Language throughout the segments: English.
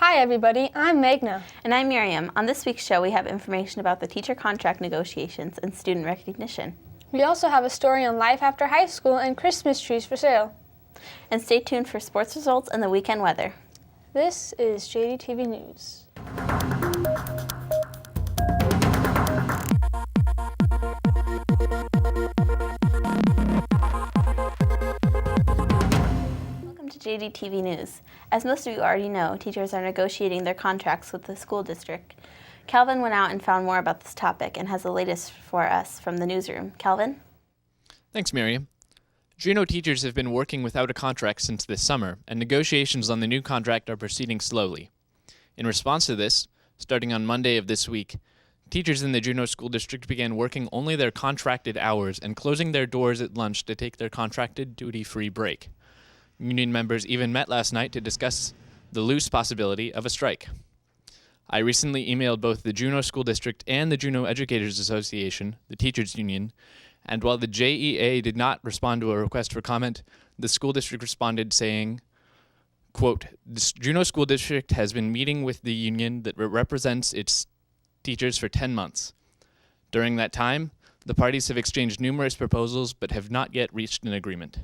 Hi everybody, I'm Meghna. And I'm Miriam. On this week's show, we have information about the teacher contract negotiations and student recognition. We also have a story on life after high school and Christmas trees for sale. And stay tuned for sports results and the weekend weather. This is JDTV News. Welcome to JDTV News. As most of you already know, teachers are negotiating their contracts with the school district. Calvin went out and found more about this topic and has the latest for us from the newsroom. Calvin? Thanks, Miriam. Juneau teachers have been working without a contract since this summer, and negotiations on the new contract are proceeding slowly. In response to this, starting on Monday of this week, teachers in the Juneau School District began working only their contracted hours and closing their doors at lunch to take their contracted duty-free break. Union members even met last night to discuss the loose possibility of a strike. I recently emailed both the Juneau School District and the Juneau Educators Association, the teachers union, and while the JEA did not respond to a request for comment, the school district responded saying, quote, "The Juneau School District has been meeting with the union that represents its teachers for 10 months. During that time, the parties have exchanged numerous proposals but have not yet reached an agreement.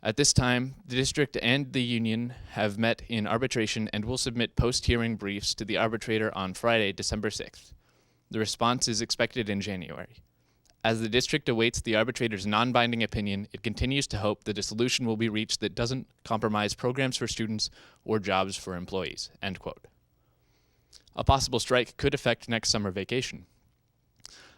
At this time, the district and the union have met in arbitration and will submit post-hearing briefs to the arbitrator on Friday, December 6th. The response is expected in January. As the district awaits the arbitrator's non-binding opinion, it continues to hope that a solution will be reached that doesn't compromise programs for students or jobs for employees." End quote. A possible strike could affect next summer vacation.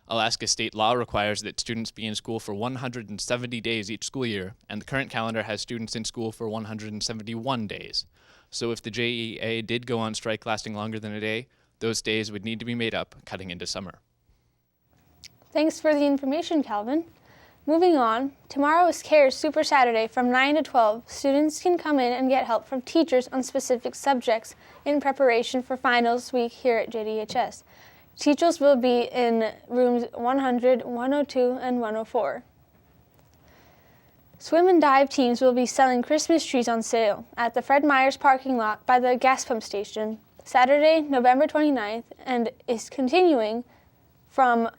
Alaska state law requires that students be in school for 170 days each school year, and the current calendar has students in school for 171 days. So if the JEA did go on strike lasting longer than a day, those days would need to be made up, cutting into summer. Thanks for the information, Calvin. Moving on, tomorrow is CARES Super Saturday from 9 to 12. Students can come in and get help from teachers on specific subjects in preparation for finals week here at JDHS. Teachers will be in rooms 100, 102, and 104. Swim and dive teams will be selling Christmas trees on sale at the Fred Meyer's parking lot by the gas pump station Saturday, November 29th, and is continuing from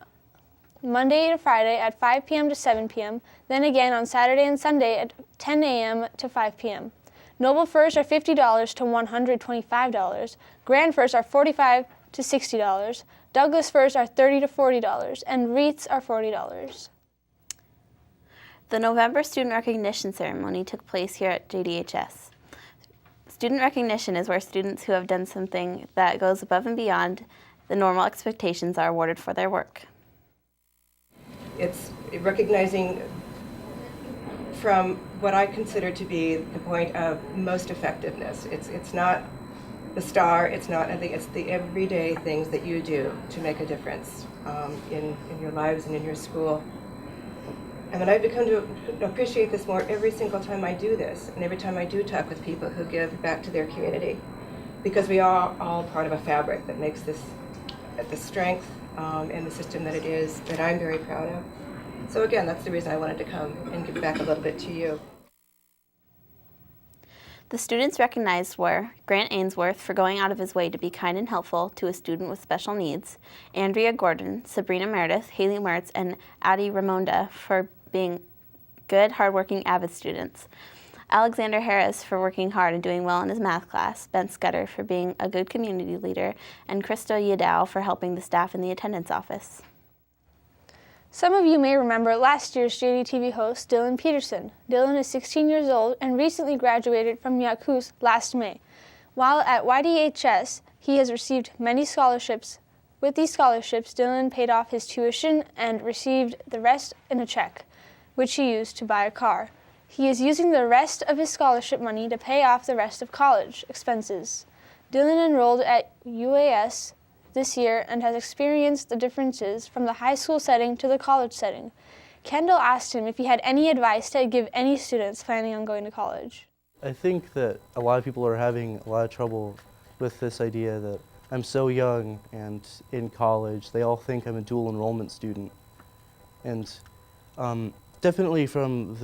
Monday to Friday at 5 p.m. to 7 p.m., then again on Saturday and Sunday at 10 a.m. to 5 p.m. Noble Furs are $50 to $125, Grand Furs are $45 to $60, Douglas Firs are $30 to $40, and wreaths are $40. The November student recognition ceremony took place here at JDHS. Student recognition is where students who have done something that goes above and beyond the normal expectations are awarded for their work. It's recognizing from what I consider to be the point of most effectiveness. It's not the star, it's the everyday things that you do to make a difference in your lives and in your school. And then I've become to appreciate this more every single time I do this, and every time I do talk with people who give back to their community, because we are all part of a fabric that makes this the strength and the system that it is, that I'm very proud of. So again, that's the reason I wanted to come and give back a little bit to you. The students recognized were Grant Ainsworth for going out of his way to be kind and helpful to a student with special needs, Andrea Gordon, Sabrina Meredith, Haley Mertz, and Addie Ramonda for being good, hardworking, avid students, Alexander Harris for working hard and doing well in his math class, Ben Scudder for being a good community leader, and Krista Yadow for helping the staff in the attendance office. Some of you may remember last year's JDTV host, Dylan Peterson. Dylan is 16 years old and recently graduated from Yakuts last May. While at YDHS, he has received many scholarships. With these scholarships, Dylan paid off his tuition and received the rest in a check, which he used to buy a car. He is using the rest of his scholarship money to pay off the rest of college expenses. Dylan enrolled at UAS this year and has experienced the differences from the high school setting to the college setting. Kendall asked him if he had any advice to give any students planning on going to college. I think that a lot of people are having a lot of trouble with this idea that I'm so young and in college. They all think I'm a dual enrollment student. And definitely from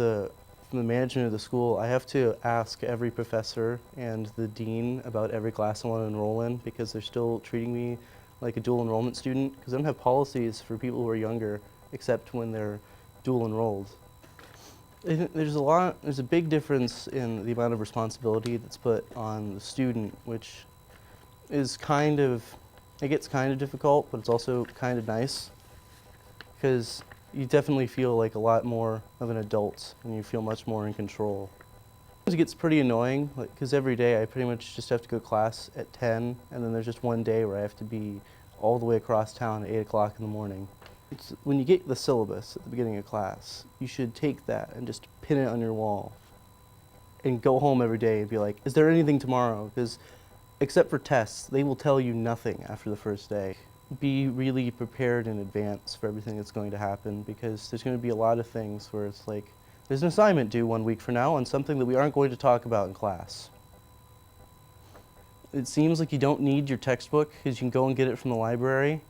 from the management of the school, I have to ask every professor and the dean about every class I want to enroll in because they're still treating me like a dual enrollment student because I don't have policies for people who are younger except when they're dual enrolled. There's a big difference in the amount of responsibility that's put on the student, which is it gets kind of difficult, but it's also kind of nice because you definitely feel like a lot more of an adult and you feel much more in control. It gets pretty annoying because every day I pretty much just have to go to class at 10 and then there's just one day where I have to be all the way across town at 8 o'clock in the morning. When you get the syllabus at the beginning of class, you should take that and just pin it on your wall and go home every day and be like, is there anything tomorrow? Because except for tests, they will tell you nothing after the first day. Be really prepared in advance for everything that's going to happen because there's going to be a lot of things where it's like, there's an assignment due 1 week from now on something that we aren't going to talk about in class. It seems like you don't need your textbook because you can go and get it from the library.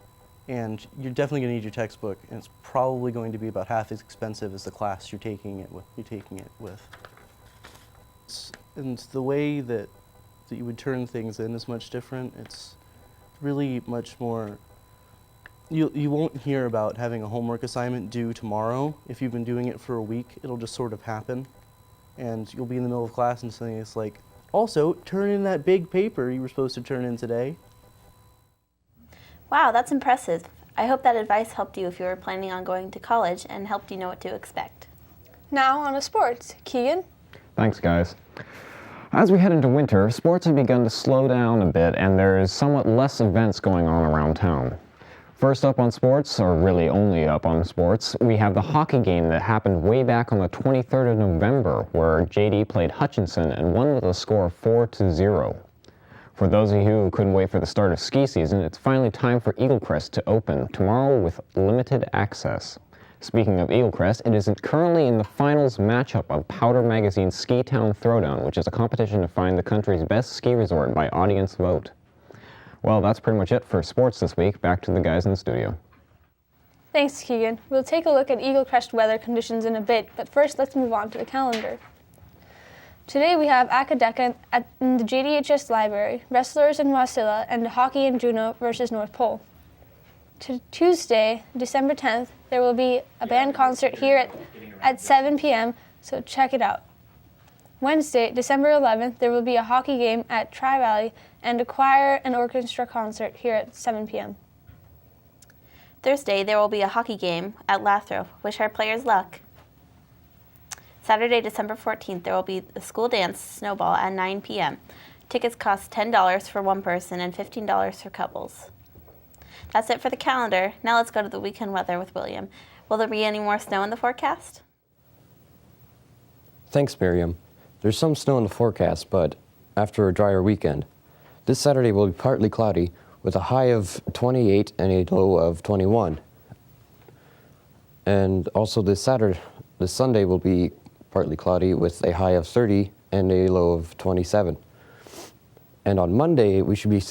And you're definitely going to need your textbook, and it's probably going to be about half as expensive as the class you're taking it with. And the way that you would turn things in is much different. It's really much more. You won't hear about having a homework assignment due tomorrow. If you've been doing it for a week, it'll just sort of happen, and you'll be in the middle of class and something is like, also turn in that big paper you were supposed to turn in today. Wow, that's impressive. I hope that advice helped you if you were planning on going to college and helped you know what to expect. Now on to sports. Keegan? Thanks, guys. As we head into winter, sports have begun to slow down a bit and there is somewhat less events going on around town. First up on sports, or really only up on sports, we have the hockey game that happened way back on the 23rd of November where JD played Hutchinson and won with a score of 4-0. For those of you who couldn't wait for the start of ski season, it's finally time for Eaglecrest to open tomorrow with limited access. Speaking of Eaglecrest, it is currently in the finals matchup of Powder Magazine's Ski Town Throwdown, which is a competition to find the country's best ski resort by audience vote. Well, that's pretty much it for sports this week. Back to the guys in the studio. Thanks, Keegan. We'll take a look at Eaglecrest weather conditions in a bit, but first let's move on to the calendar. Today we have Akadeka in the JDHS library, wrestlers in Wasilla, and hockey in Juneau versus North Pole. Tuesday, December 10th, there will be a band concert here at 7 p.m., so check it out. Wednesday, December 11th, there will be a hockey game at Tri-Valley and a choir and orchestra concert here at 7 p.m. Thursday, there will be a hockey game at Lathrop. Wish our players luck. Saturday, December 14th, there will be a school dance, Snowball, at 9 p.m. Tickets cost $10 for one person and $15 for couples. That's it for the calendar. Now let's go to the weekend weather with William. Will there be any more snow in the forecast? Thanks, Miriam. There's some snow in the forecast, but after a drier weekend. This Saturday will be partly cloudy with a high of 28 and a low of 21. And also this Sunday will be partly cloudy with a high of 30 and a low of 27. And on Monday, we should be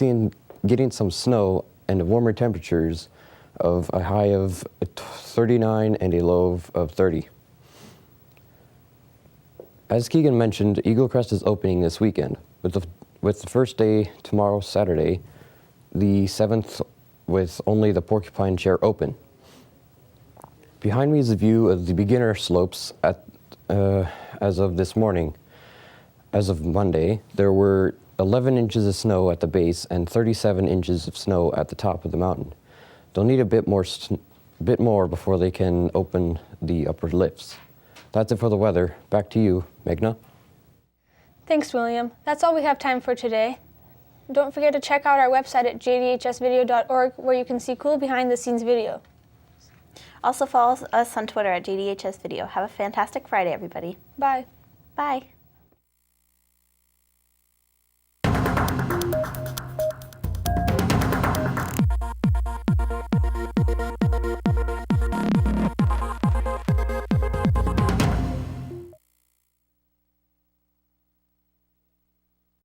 getting some snow and warmer temperatures of a high of 39 and a low of 30. As Keegan mentioned, Eaglecrest is opening this weekend, with the first day tomorrow, Saturday, the 7th, with only the Porcupine Chair open. Behind me is a view of the beginner slopes as of this morning. As of Monday, there were 11 inches of snow at the base and 37 inches of snow at the top of the mountain. They'll need a bit more before they can open the upper lifts. That's it for the weather. Back to you, Meghna. Thanks, William. That's all we have time for today. Don't forget to check out our website at jdhsvideo.org where you can see cool behind-the-scenes video. Also follow us on Twitter at JDHS Video. Have a fantastic Friday, everybody. Bye. Bye.